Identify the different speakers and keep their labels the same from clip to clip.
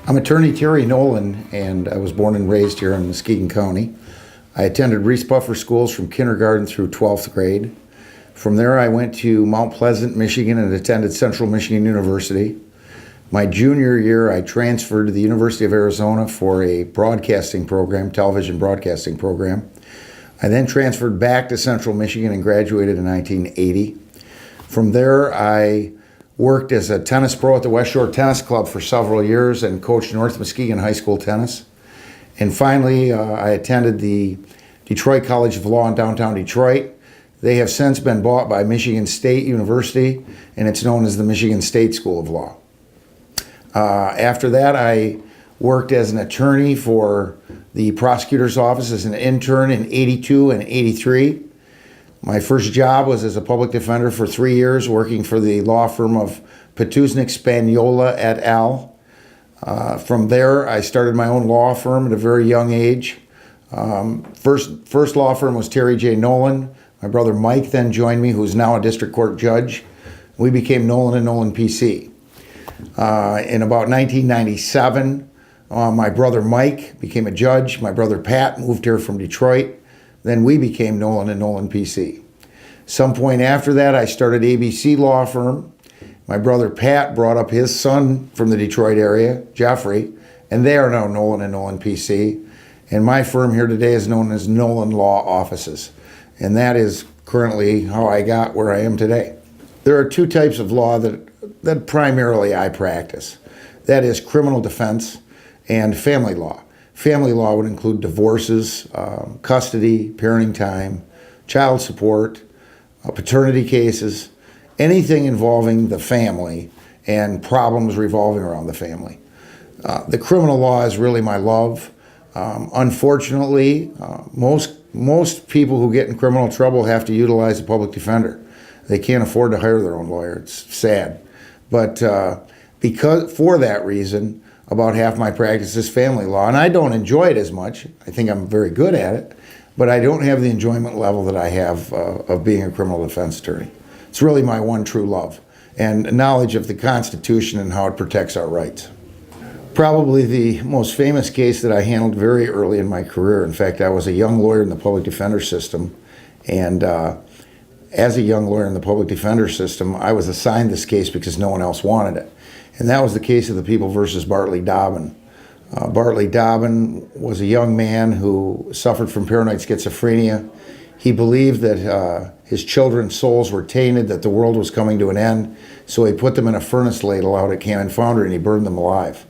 Speaker 1: I'm attorney Terry Nolan, and I was born and raised here in Muskegon County. I attended Reese Buffer schools from kindergarten through 12th grade. From there, I went to Mount Pleasant, Michigan, and attended Central Michigan University. My junior year, I transferred to the University of Arizona for a broadcasting program, television broadcasting program. I then transferred back to Central Michigan and graduated in 1980. From there, I worked as a tennis pro at the West Shore Tennis Club for several years and coached North Muskegon High School tennis. And finally, I attended the Detroit College of Law in downtown Detroit. They have since been bought by Michigan State University, and it's known as the Michigan State School of Law. After that, I worked as an attorney for the prosecutor's office as an intern in 82 and 83. My first job was as a public defender for 3 years, working for the law firm of Petuznik Spaniola et al. From there, I started my own law firm at a very young age. First law firm was Terry J. Nolan. My brother Mike then joined me, who's now a district court judge. We became Nolan and Nolan PC. In about 1997, my brother Mike became a judge. My brother Pat moved here from Detroit. Then we became Nolan and Nolan PC. Some point after that, I started ABC Law Firm. My brother Pat brought up his son from the Detroit area, Jeffrey, and they are now Nolan and Nolan PC. And my firm here today is known as Nolan Law Offices. And that is currently how I got where I am today. There are two types of law that primarily I practice. That is criminal defense and family law. Family law would include divorces, custody, parenting time, child support, paternity cases, anything involving the family and problems revolving around the family. The criminal law is really my love. Unfortunately, most people who get in criminal trouble have to utilize a public defender. They can't afford to hire their own lawyer. It's sad. But for that reason, about half my practice is family law, and I don't enjoy it as much. I think I'm very good at it, but I don't have the enjoyment level that I have of being a criminal defense attorney. It's really my one true love, and knowledge of the Constitution and how it protects our rights. Probably the most famous case that I handled very early in my career. In fact, I was a young lawyer in the public defender system, and as a young lawyer in the public defender system, I was assigned this case because no one else wanted it. And that was the case of the People versus Bartley Dobbin. Bartley Dobbin was a young man who suffered from paranoid schizophrenia. He believed that his children's souls were tainted, that the world was coming to an end, so he put them in a furnace ladle out at Cannon Foundry and he burned them alive.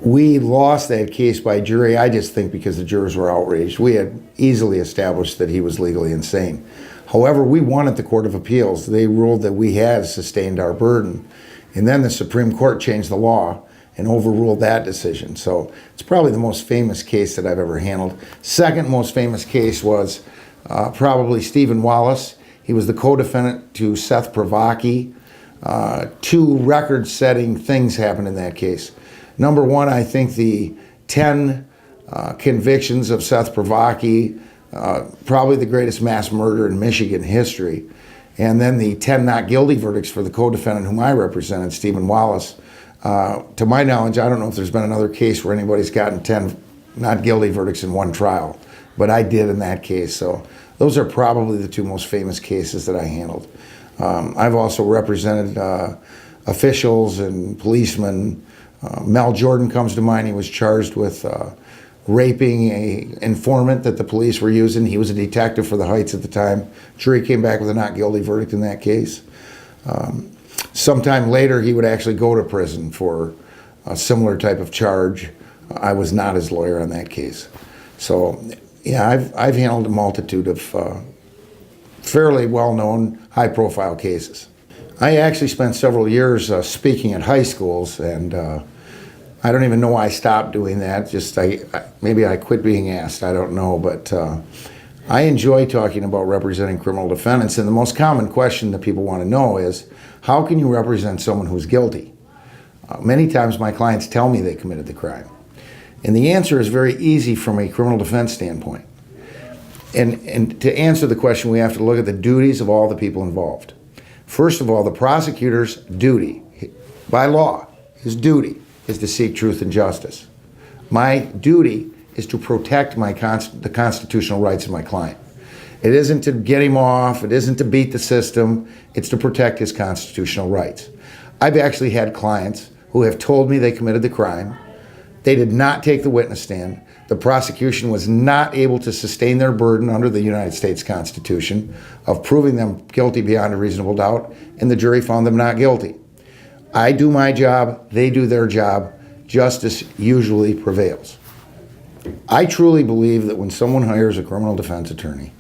Speaker 1: We lost that case by jury, I just think because the jurors were outraged. We had easily established that he was legally insane. However, we won at the Court of Appeals. They ruled that we had sustained our burden. And then the Supreme Court changed the law and overruled that decision. So it's probably the most famous case that I've ever handled. Second most famous case was probably Stephen Wallace. He was the co-defendant to Seth Pravaki. Two record-setting things happened in that case. Number one, I think the 10 convictions of Seth Pravaki, probably the greatest mass murder in Michigan history. And then the 10 not guilty verdicts for the co-defendant whom I represented, Stephen Wallace. To my knowledge, I don't know if there's been another case where anybody's gotten 10 not guilty verdicts in one trial, but I did in that case. So those are probably the two most famous cases that I handled. I've also represented officials and policemen. Mel Jordan comes to mind. He was charged with raping an informant that the police were using. He was a detective for the Heights at the time. Jury came back with a not guilty verdict in that case. Sometime later, he would actually go to prison for a similar type of charge. I was not his lawyer on that case. So, yeah, I've handled a multitude of fairly well-known, high-profile cases. I actually spent several years speaking at high schools, and I don't even know why I stopped doing that. Maybe I quit being asked, I don't know, but I enjoy talking about representing criminal defendants, and the most common question that people want to know is, how can you represent someone who's guilty? Many times my clients tell me they committed the crime. And the answer is very easy from a criminal defense standpoint. And to answer the question, we have to look at the duties of all the people involved. First of all, the prosecutor's duty, by law, his duty, is to seek truth and justice. My duty is to protect the constitutional rights of my client. It isn't to get him off, it isn't to beat the system, it's to protect his constitutional rights. I've actually had clients who have told me they committed the crime. They did not take the witness stand. The prosecution was not able to sustain their burden under the United States Constitution of proving them guilty beyond a reasonable doubt, and the jury found them not guilty. I do my job, they do their job. Justice usually prevails. I truly believe that when someone hires a criminal defense attorney,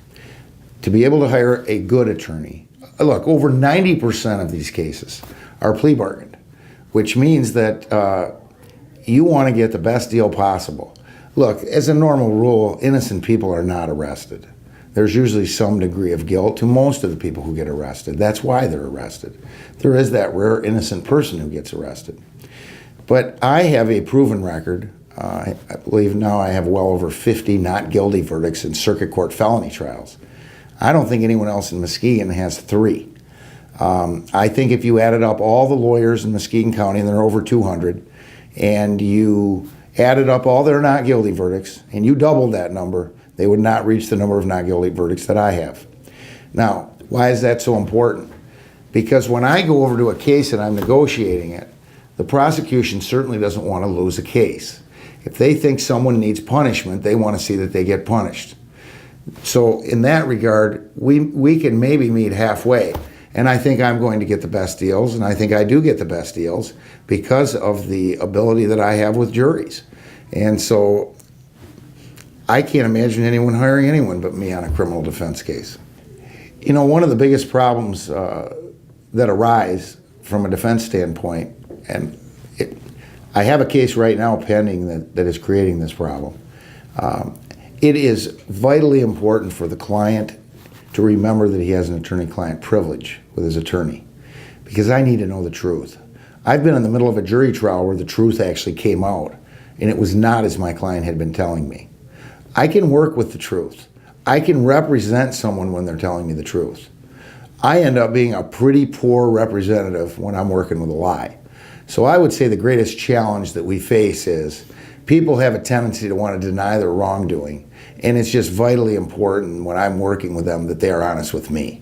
Speaker 1: to be able to hire a good attorney, look, over 90% of these cases are plea bargained, which means that you want to get the best deal possible. Look, as a normal rule, innocent people are not arrested. There's usually some degree of guilt to most of the people who get arrested. That's why they're arrested. There is that rare innocent person who gets arrested. But I have a proven record. I believe now I have well over 50 not guilty verdicts in circuit court felony trials. I don't think anyone else in Muskegon has 3. I think if you added up all the lawyers in Muskegon County, and there are over 200, and you added up all their not guilty verdicts, and you doubled that number, they would not reach the number of not guilty verdicts that I have. Now, why is that so important? Because when I go over to a case and I'm negotiating it, the prosecution certainly doesn't want to lose a case. If they think someone needs punishment, they want to see that they get punished. So in that regard, we can maybe meet halfway. And I think I'm going to get the best deals, and I think I do get the best deals because of the ability that I have with juries. And so I can't imagine anyone hiring anyone but me on a criminal defense case. You know, one of the biggest problems that arise from a defense standpoint, and I have a case right now pending that is creating this problem. It is vitally important for the client to remember that he has an attorney-client privilege with his attorney, because I need to know the truth. I've been in the middle of a jury trial where the truth actually came out, and it was not as my client had been telling me. I can work with the truth. I can represent someone when they're telling me the truth. I end up being a pretty poor representative when I'm working with a lie. So I would say the greatest challenge that we face is people have a tendency to want to deny their wrongdoing, and it's just vitally important when I'm working with them that they are honest with me.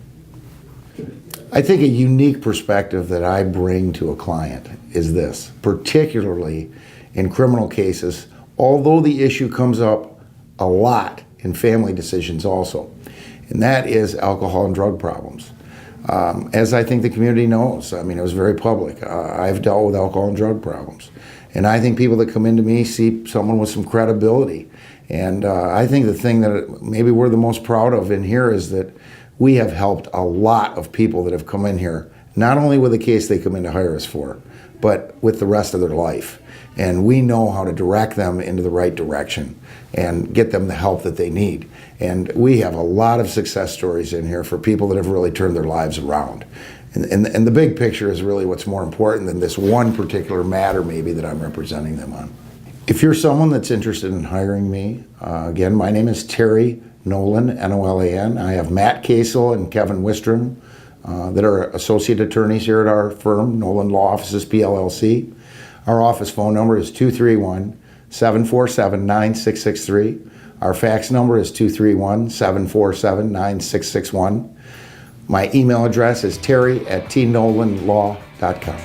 Speaker 1: I think a unique perspective that I bring to a client is this, particularly in criminal cases, although the issue comes up a lot in family decisions also, and that is alcohol and drug problems. As I think the community knows, I mean, it was very public. I've dealt with alcohol and drug problems. And I think people that come into me see someone with some credibility. And I think the thing that maybe we're the most proud of in here is that we have helped a lot of people that have come in here, not only with the case they come in to hire us for, but with the rest of their life. And we know how to direct them into the right direction and get them the help that they need. And we have a lot of success stories in here for people that have really turned their lives around. And the big picture is really what's more important than this one particular matter maybe that I'm representing them on. If you're someone that's interested in hiring me, again, my name is Terry Nolan, N-O-L-A-N. I have Matt Kasel and Kevin Wistrom that are associate attorneys here at our firm, Nolan Law Offices, PLLC. Our office phone number is 231-747-9663. Our fax number is 231-747-9661. My email address is terry@tnolanlaw.com.